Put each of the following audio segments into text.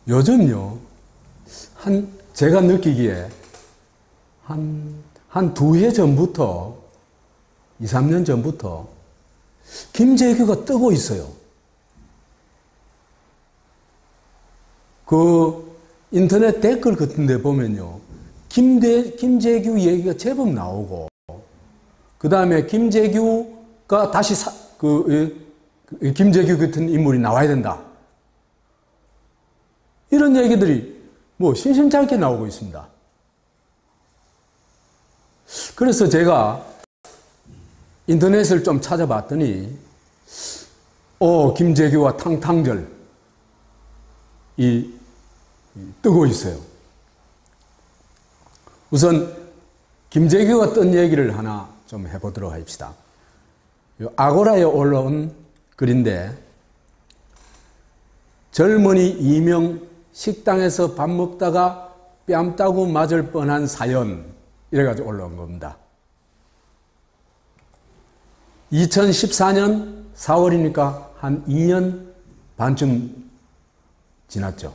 요즘요, 제가 느끼기에 한 두 해 전부터, 2, 3년 전부터, 김재규가 뜨고 있어요. 그 인터넷 댓글 같은 데 보면요, 김재규 얘기가 제법 나오고, 그 다음에 김재규가 다시 김재규 같은 인물이 나와야 된다. 이런 얘기들이 뭐 심심치 않게 나오고 있습니다. 그래서 제가 인터넷을 좀 찾아봤더니, 김재규와 탕탕절, 뜨고 있어요. 우선, 김재규가 뜬 얘기를 하나 좀 해보도록 합시다. 아고라에 올라온 글인데, 젊은이 2명 식당에서 밥 먹다가 뺨 따고 맞을 뻔한 사연, 이래가지고 올라온 겁니다. 2014년 4월이니까 한 2년 반쯤 지났죠.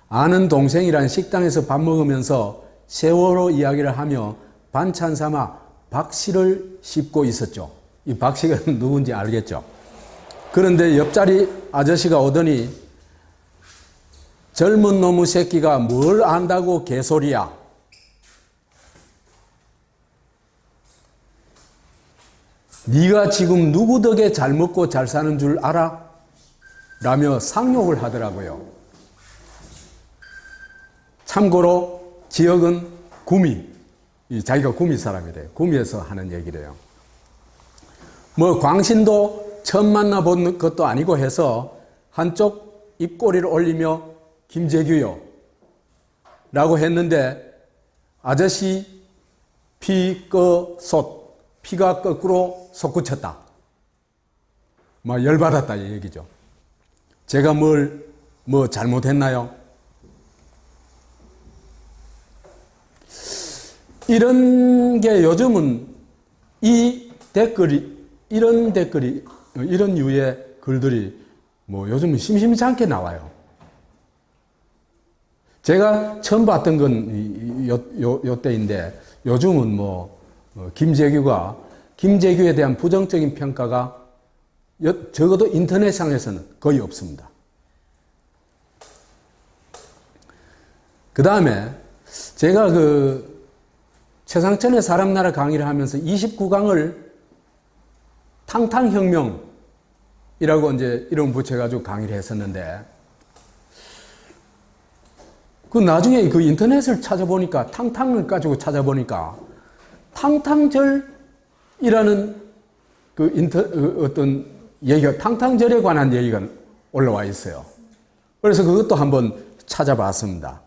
아는 동생이란 식당에서 밥 먹으면서 세월호 이야기를 하며 반찬 삼아 박씨를 씹고 있었죠. 이 박씨가 누군지 알겠죠. 그런데 옆자리 아저씨가 오더니 젊은 놈의 새끼가 뭘 안다고 개소리야. 네가 지금 누구 덕에 잘 먹고 잘 사는 줄 알아? 라며 상욕을 하더라고요. 참고로 지역은 구미, 자기가 구미 사람이래요. 구미에서 하는 얘기래요. 뭐 광신도 처음 만나본 것도 아니고 해서 한쪽 입꼬리를 올리며 김재규요 라고 했는데 아저씨 피가 거꾸로 솟구쳤다. 막 열받았다 이 얘기죠. 제가 뭐 잘못했나요? 이런 게 요즘은 이런 유의 글들이 뭐 요즘은 심심치 않게 나와요. 제가 처음 봤던 건 요 때인데 요즘은 김재규에 대한 부정적인 평가가 적어도 인터넷상에서는 거의 없습니다. 그 다음에 제가 최상천의 사람나라 강의를 하면서 29강을 탕탕혁명이라고 이제 이름 붙여가지고 강의를 했었는데, 나중에 인터넷을 찾아보니까, 탕탕을 가지고 찾아보니까, 탕탕절이라는 어떤 얘기가, 탕탕절에 관한 얘기가 올라와 있어요. 그래서 그것도 한번 찾아봤습니다.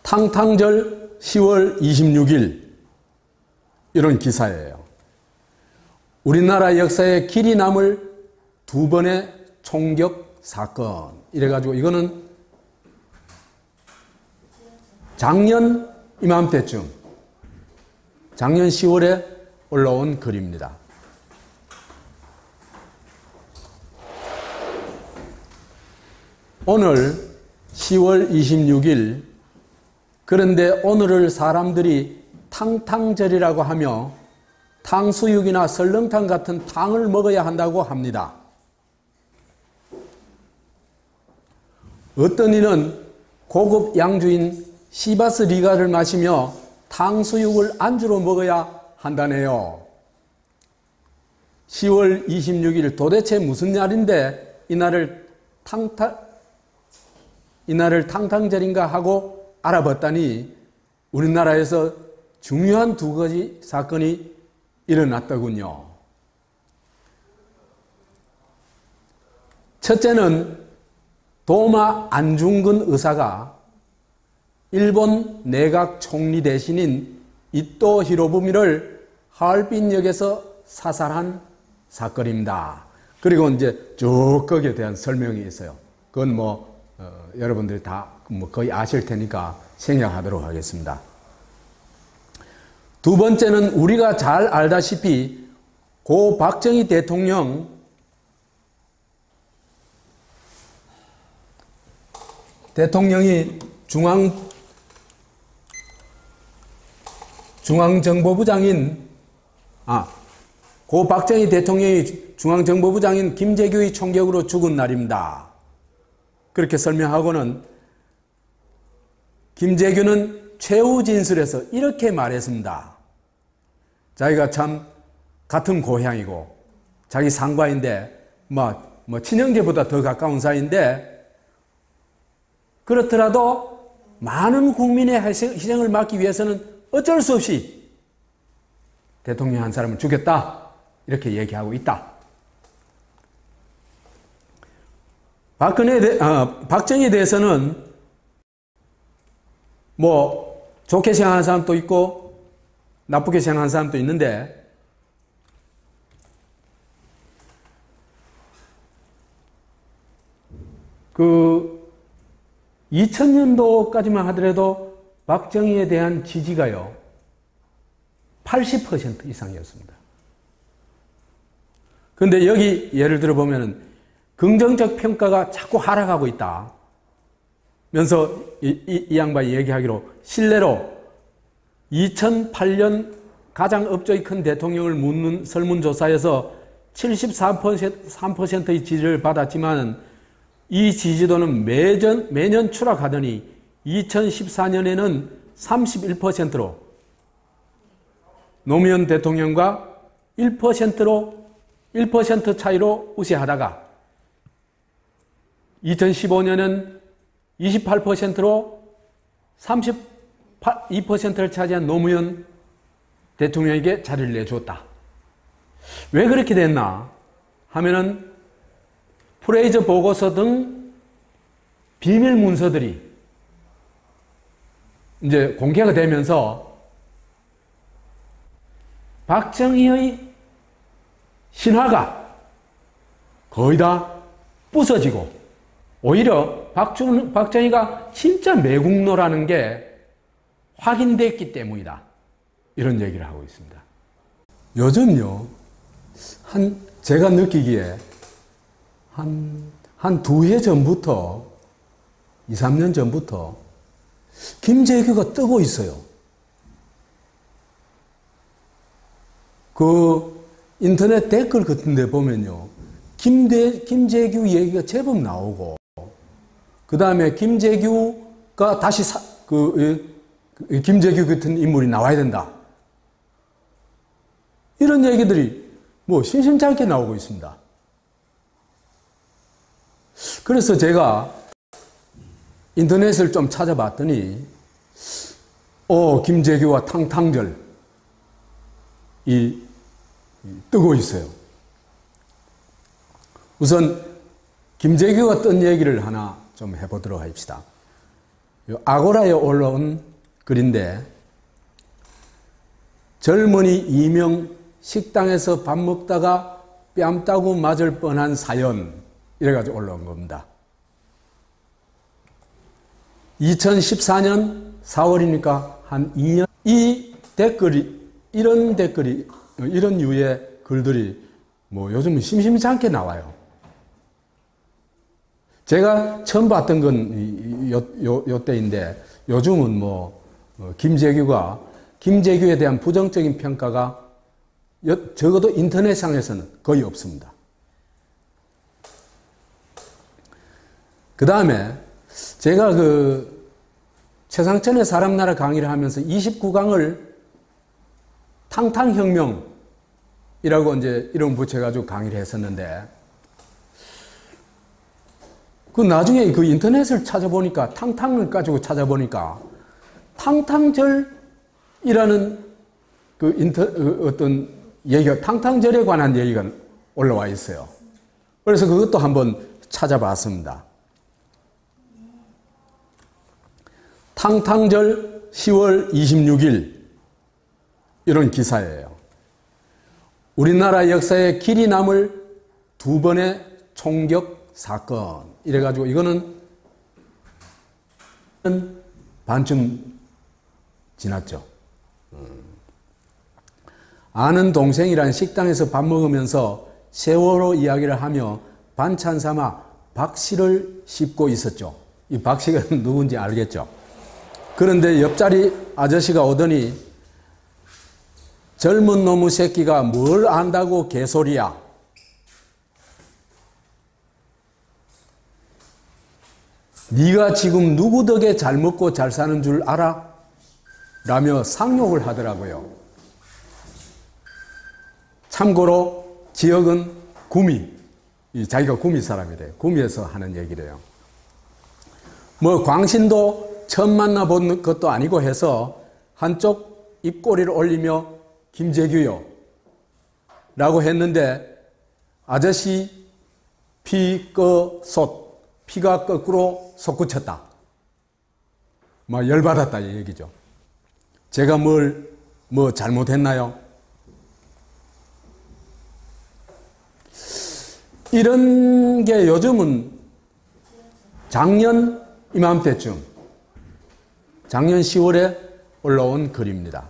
탕탕절 10월 26일 이런 기사예요. 우리나라 역사에 길이 남을 두 번의 총격 사건. 이래가지고 이거는 작년 이맘때쯤, 작년 10월에 올라온 글입니다. 오늘 10월 26일, 그런데 오늘을 사람들이 탕탕절이라고 하며 탕수육이나 설렁탕 같은 탕을 먹어야 한다고 합니다. 어떤 이는 고급 양주인 시바스 리가를 마시며 탕수육을 안주로 먹어야 한다네요. 10월 26일 도대체 무슨 날인데 이날을 탕탕절인가 하고 알아봤더니 우리나라에서 중요한 두 가지 사건이 일어났더군요. 첫째는 도마 안중근 의사가 일본 내각 총리 대신인 이토 히로부미를 하얼빈역에서 사살한 사건입니다. 그리고 이제 쭉 거기에 대한 설명이 있어요. 그건 여러분들이 다 거의 아실 테니까 생략하도록 하겠습니다. 두 번째는 우리가 잘 알다시피 고 박정희 대통령 대통령이 중앙정보부장인 고 박정희 대통령이 중앙정보부장인 김재규의 총격으로 죽은 날입니다. 그렇게 설명하고는 김재규는 최후 진술에서 이렇게 말했습니다. 자기가 참 같은 고향이고 자기 상과인데 친형제보다 더 가까운 사이인데 그렇더라도 많은 국민의 희생을 막기 위해서는 어쩔 수 없이 대통령 한 사람을 죽였다. 이렇게 얘기하고 있다. 박정희에 대해서는 좋게 생각하는 사람도 있고 나쁘게 생각하는 사람도 있는데 그 2000년도까지만 하더라도 박정희에 대한 지지가요 80% 이상이었습니다. 그런데 여기 예를 들어 보면은 긍정적 평가가 자꾸 하락하고 있다. 면서 이 양반이 얘기하기로 실례로 2008년 가장 업적이 큰 대통령을 묻는 설문조사에서 73%의 지지를 받았지만 이 지지도는 매년 추락하더니 2014년에는 31%로 노무현 대통령과 1% 차이로 우세하다가 2015년은 28%로 32%를 차지한 노무현 대통령에게 자리를 내주었다. 왜 그렇게 됐나 하면은 프레이저 보고서 등 비밀 문서들이 이제 공개가 되면서 박정희의 신화가 거의 다 부서지고 오히려 박정희가 진짜 매국노라는 게 확인됐기 때문이다. 이런 얘기를 하고 있습니다. 요즘요, 제가 느끼기에 한 2해 전부터, 2, 3년 전부터 김재규가 뜨고 있어요. 그 인터넷 댓글 같은 데 보면요. 김재규 얘기가 제법 나오고, 그 다음에 김재규가 다시 김재규 같은 인물이 나와야 된다. 이런 얘기들이 심심치 않게 나오고 있습니다. 그래서 제가 인터넷을 좀 찾아봤더니, 김재규와 탕탕절이 뜨고 있어요. 우선 김재규가 뜬 얘기를 하나 좀 해보도록 합시다. 아고라에 올라온 글인데, 젊은이 2명 식당에서 밥 먹다가 뺨 따고 맞을 뻔한 사연, 이래가지고 올라온 겁니다. 2014년 4월이니까 한 2년, 이런 유의 글들이 요즘은 심심치 않게 나와요. 제가 처음 봤던 건 요 때인데, 요즘은 김재규에 대한 부정적인 평가가 적어도 인터넷상에서는 거의 없습니다. 그 다음에 제가 최상천의 사람나라 강의를 하면서 29강을 탕탕혁명이라고 이제 이름 붙여가지고 강의를 했었는데, 나중에 인터넷을 찾아보니까, 탕탕을 가지고 찾아보니까, 탕탕절이라는 어떤 얘기가, 탕탕절에 관한 얘기가 올라와 있어요. 그래서 그것도 한번 찾아봤습니다. 탕탕절 10월 26일, 이런 기사예요. 우리나라 역사에 길이 남을 2번의 총격 사건. 이래가지고 이거는 반쯤 지났죠. 아는 동생이란 식당에서 밥 먹으면서 세월호 이야기를 하며 반찬 삼아 박씨를 씹고 있었죠. 이 박 씨가 누군지 알겠죠? 그런데 옆자리 아저씨가 오더니 젊은 놈의 새끼가 뭘 안다고 개소리야. 네가 지금 누구 덕에 잘 먹고 잘 사는 줄 알아? 라며 상욕을 하더라고요. 참고로 지역은 구미, 자기가 구미 사람이래요. 구미에서 하는 얘기래요. 뭐 광신도 처음 만나본 것도 아니고 해서 한쪽 입꼬리를 올리며 김재규요 라고 했는데 아저씨 피가 거꾸로 솟구쳤다. 막 열받았다 이 얘기죠. 제가 뭐 잘못했나요? 이런 게 요즘은 작년 이맘때쯤, 작년 10월에 올라온 글입니다.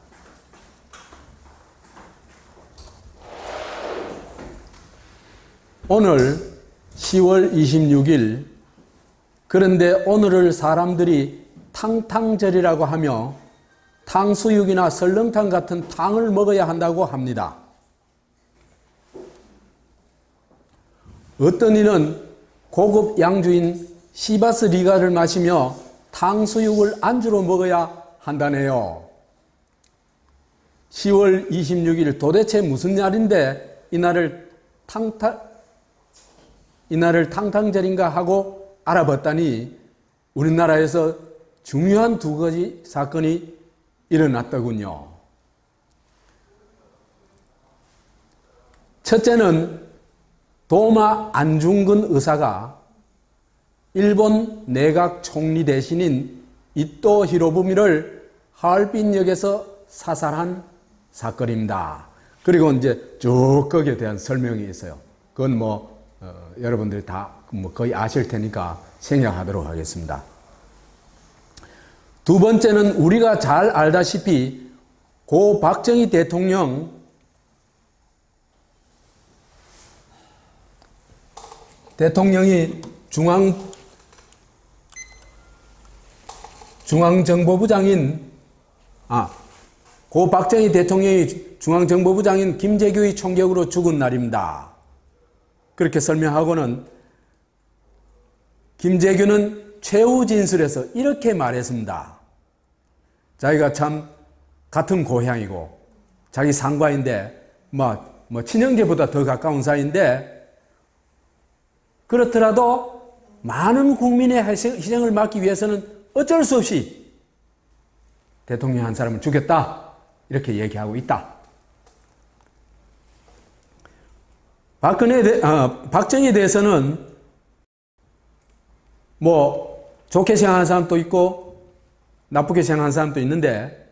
오늘 10월 26일, 그런데 오늘을 사람들이 탕탕절이라고 하며 탕수육이나 설렁탕 같은 탕을 먹어야 한다고 합니다. 어떤 이는 고급 양주인 시바스 리가를 마시며 탕수육을 안주로 먹어야 한다네요. 10월 26일 도대체 무슨 날인데 이날을 탕탕절인가 하고 알아봤더니 우리나라에서 중요한 두 가지 사건이 일어났더군요. 첫째는 도마 안중근 의사가 일본 내각 총리 대신인 이토 히로부미를 하얼빈역에서 사살한 사건입니다. 그리고 이제 쭉 거기에 대한 설명이 있어요. 그건 여러분들이 다 거의 아실 테니까 생략하도록 하겠습니다. 두 번째는 우리가 잘 알다시피 고 박정희 대통령이 고 박정희 대통령이 중앙정보부장인 김재규의 총격으로 죽은 날입니다. 그렇게 설명하고는 김재규는 최후 진술에서 이렇게 말했습니다. 자기가 참 같은 고향이고 자기 상과인데 친형제보다 더 가까운 사이인데 그렇더라도 많은 국민의 희생을 막기 위해서는 어쩔 수 없이 대통령 한 사람을 죽였다. 이렇게 얘기하고 있다. 박정희에 대해서는 좋게 생각하는 사람도 있고 나쁘게 생각하는 사람도 있는데